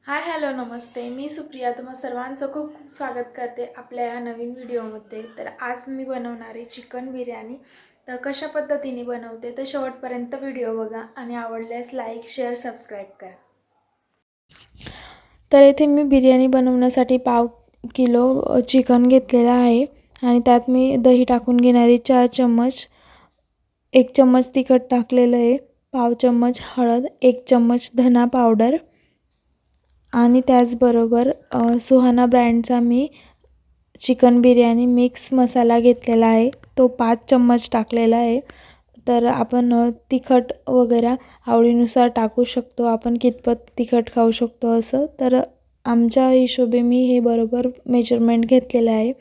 Hi hello नमस्ते. मी सुप्रिया तुम्हा सर्वांचं खूप खूप स्वागत करते आपल्या या नवीन व्हिडिओमध्ये. तर आज मी बनवणार आहे चिकन बिर्याणी. तर कशा पद्धतीने बनवते तर शेवटपर्यंत व्हिडिओ बघा आणि आवडल्यास लाईक शेअर सबस्क्राईब करा. तर इथे मी बिर्याणी बनवण्यासाठी पाव किलो चिकन घेतलेला आहे आणि त्यात मी दही टाकून घेणार आहे 4 चम्मच. 1 चम्मच तिखट टाकलेलं आहे, पाव चम्मच हळद, 1 चम्मच धना पावडर आणि त्याचबरोबर सुहाना ब्रँडचा मी चिकन बिर्याणी मिक्स मसाला घेतलेला आहे, तो 5 चम्मच टाकलेला आहे. तर आपण तिखट वगैरे आवडीनुसार टाकू शकतो, आपण कितपत तिखट खाऊ शकतो असं. तर आमच्या हिशोबे मी हे बरोबर मेजरमेंट घेतलेलं आहे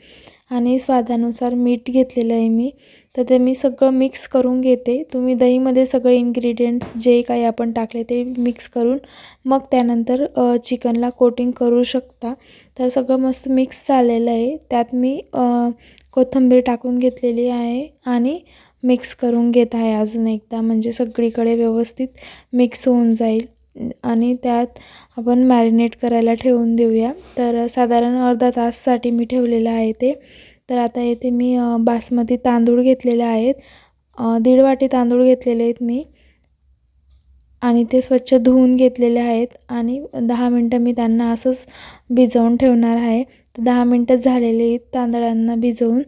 आणि स्वादानुसार मीठ घेतलेलं आहे मी. तर ते मी सगळं मिक्स करून घेते. तुम्ही दहीमध्ये सगळे इन्ग्रेडियंट्स जे काही आपण टाकले ते मिक्स करून मग त्यानंतर चिकनला कोटिंग करू शकता. तर सगळं मस्त मिक्स झालेलं आहे. त्यात मी कोथिंबीर टाकून घेतलेली आहे आणि मिक्स करून घेत आहे अजून एकदा, म्हणजे सगळीकडे व्यवस्थित मिक्स होऊन जाईल. आणि त्यात आपण मॅरिनेट करायला ठेवून देऊया. तर साधारण अर्धा ताससाठी मी ठेवलेलं आहे ते. तर आता इथे मी बासमती तांदूळ घेतलेले आहेत, 1.5 वाटी तांदूळ घेतलेले आहेत मी आणि ते स्वच्छ धुवून घेतलेले आहेत आणि 10 मिनटं मी त्यांना असंच भिजवून ठेवणार आहे. तर 10 मिनटं झालेले आहेत तांदळांना भिजवून.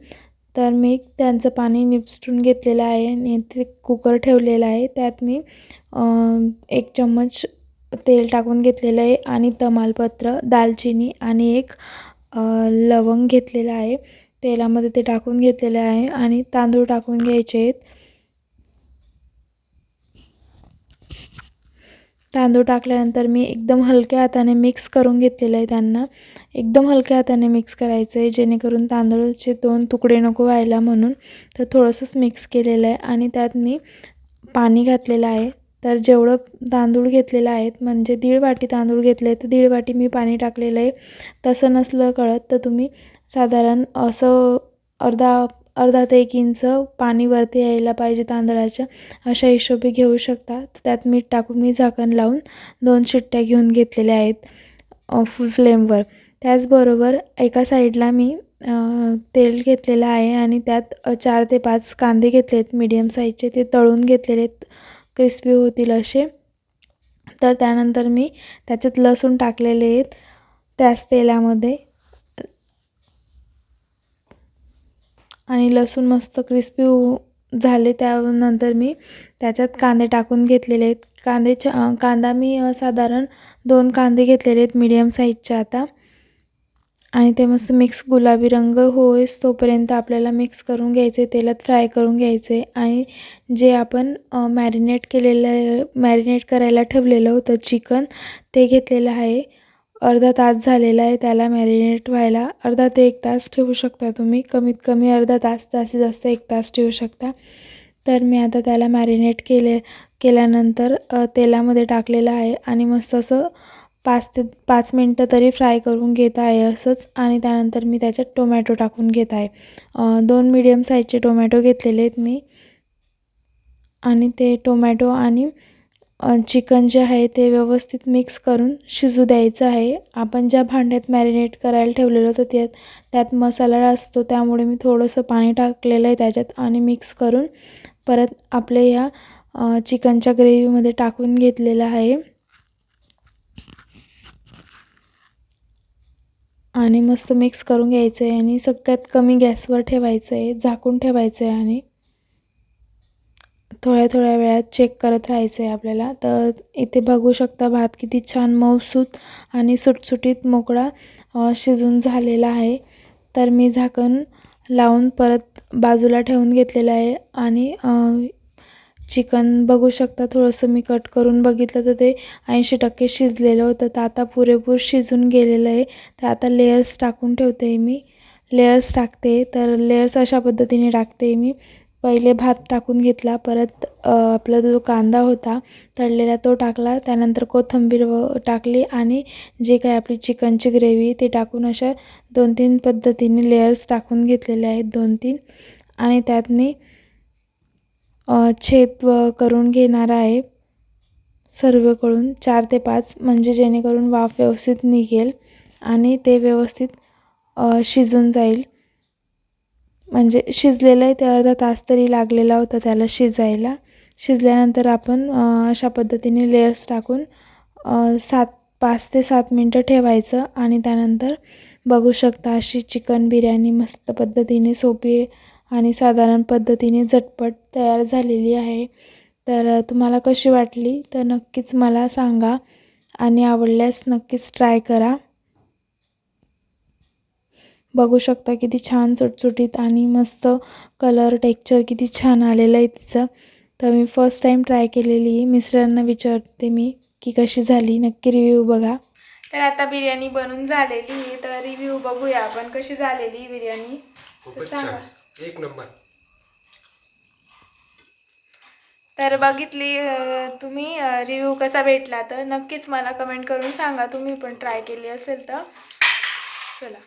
तर मी त्यांचं पाणी निपसटून घेतलेलं आहे आणि ते कुकर ठेवलेला आहे. त्यात मी 1 चम्मच तेल टाकून घेतलेलं आहे आणि तमालपत्र, दालचिनी आणि 1 लवंग घेतलेलं आहे. तेलामध्ये ते टाकून घेतलेले आहे आणि तांदूळ टाकून घ्यायचे आहेत. तांदूळ टाकल्यानंतर मी एकदम हलक्या हाताने मिक्स करून घेतलेलं आहे त्यांना. एकदम हलक्या हाताने मिक्स करायचं आहे जेणेकरून तांदळाचे 2 तुकडे नको व्हायला म्हणून. तर थोडंसंच मिक्स केलेलं आहे आणि त्यात मी पाणी घातलेलं आहे. तर जेवढं तांदूळ घेतलेलं आहेत, म्हणजे 1.5 वाटी तांदूळ घेतले तर 1.5 वाटी मी पाणी टाकलेलं आहे. तसं नसलं कळत तर तुम्ही साधारण असं अर्धा ते 1 इंच पाणी वरती यायला पाहिजे तांदळाच्या, अशा हिशोबी घेऊ शकता. त्यात मीठ टाकून मी झाकण लावून 2 शिट्ट्या घेऊन घेतलेल्या आहेत फुल फ्लेमवर. त्याचबरोबर एका साईडला मी तेल घेतलेलं आहे आणि त्यात 4 ते 5 कांदे घेतले आहेत मीडियम साईजचे, ते तळून घेतलेले आहेत क्रिस्पी होतील असे. तर त्यानंतर मी त्याच्यात लसूण टाकलेले आहेत त्याच तेलामध्ये आणि लसूण मस्त क्रिस्पी झाले. त्यानंतर मी त्याच्यात कांदे टाकून घेतलेले आहेत. कांदा मी साधारण 2 कांदे घेतलेले आहेत मीडियम साईजचे आता आणि ते मस्त मिक्स गुलाबी रंग होईस तोपर्यंत आपल्याला मिक्स करून घ्यायचे, तेलात फ्राय करून घ्यायचे. आणि जे आपण मॅरिनेट करायला ठेवलेलं होतं चिकन, ते घेतलेलं आहे. अर्धा तास झालेला आहे त्याला मॅरिनेट व्हायला. अर्धा ते 1 तास ठेवू शकता तुम्ही, कमीत कमी अर्धा तास, जास्तीत जास्त 1 तास ठेवू शकता. तर मी आता त्याला मॅरिनेट केल्यानंतर तेलामध्ये टाकलेलं आहे आणि मस्त असं 5 मिनटं तरी फ्राय करून घेत आहे असंच. आणि त्यानंतर मी त्याच्यात टोमॅटो टाकून घेत आहे. 2 मीडियम साईजचे टोमॅटो घेतलेले आहेत मी आणि ते टोमॅटो आणि चिकन जे आहे ते व्यवस्थित मिक्स करून शिजू द्यायचं आहे. आपण ज्या भांड्यात मॅरिनेट करायला ठेवलेलं होतं त्यात मसाला असतो, त्यामुळे मी थोडंसं पाणी टाकलेलं आहे त्याच्यात आणि मिक्स करून परत आपल्या ह्या चिकनच्या ग्रेव्हीमध्ये टाकून घेतलेलं आहे आणि मस्त मिक्स करून घ्यायचं आहे आणि सगळ्यात कमी गॅसवर ठेवायचं आहे, झाकून ठेवायचं आहे आणि थोड्या थोड्या वेळात चेक करत राहायचं आहे आपल्याला. तर इथे बघू शकता भात किती छान मऊसूत आणि सुटसुटीत मोकळा शिजून झालेला आहे. तर मी झाकण लावून परत बाजूला ठेवून घेतलेलं आहे आणि चिकन बघू शकता, थोडंसं मी कट करून बघितलं तर ते 80% शिजलेलं होतं. तर आता पुरेपूर शिजून गेलेलं आहे. तर आता लेयर्स टाकून ठेवते मी, लेयर्स टाकते. तर लेयर्स अशा पद्धतीने टाकते मी. पहिले भात टाकून घेतला, परत आपला जो कांदा होता तळलेला तो टाकला, त्यानंतर कोथिंबीर टाकली आणि जे काही आपली चिकनची ग्रेव्ही ती टाकून अशा 2-3 पद्धतीने लेयर्स टाकून घेतलेले आहेत 2-3. आणि त्यात मी छेद करून घेणार आहे सर्वकडून 4 ते 5, म्हणजे जेणेकरून वाफ व्यवस्थित निघेल आणि ते व्यवस्थित शिजून जाईल. म्हणजे शिजलेलं आहे ते अर्धा तास तरी लागलेला होता त्याला शिजायला. शिजल्यानंतर आपण अशा पद्धतीने लेयर्स टाकून 5 ते 7 मिनटं ठेवायचं आणि त्यानंतर बघू शकता अशी चिकन बिर्याणी मस्त पद्धतीने सोपी आणि साधारण पद्धतीने झटपट तयार झालेली आहे. तर तुम्हाला कशी वाटली तर नक्कीच मला सांगा आणि आवडल्यास नक्कीच ट्राय करा. बघू शकता किती छान सुटसुटीत आणि मस्त कलर टेक्स्चर किती छान आलेलं आहे तिचं. तर मी फर्स्ट टाईम ट्राय केलेली आहे. मिस्टरांना विचारते मी की कशी झाली, नक्की रिव्ह्यू बघा. तर आता बिर्याणी बनून झालेली आहे, तर रिव्ह्यू बघूया आपण कशी झालेली बिर्याणी. खूपच छान, एक नंबर. तर बघितली तुम्ही रिव्ह्यू कसा भेटला तर नक्कीच मला कमेंट करून सांगा, तुम्ही पण ट्राय केली असेल तर. चला.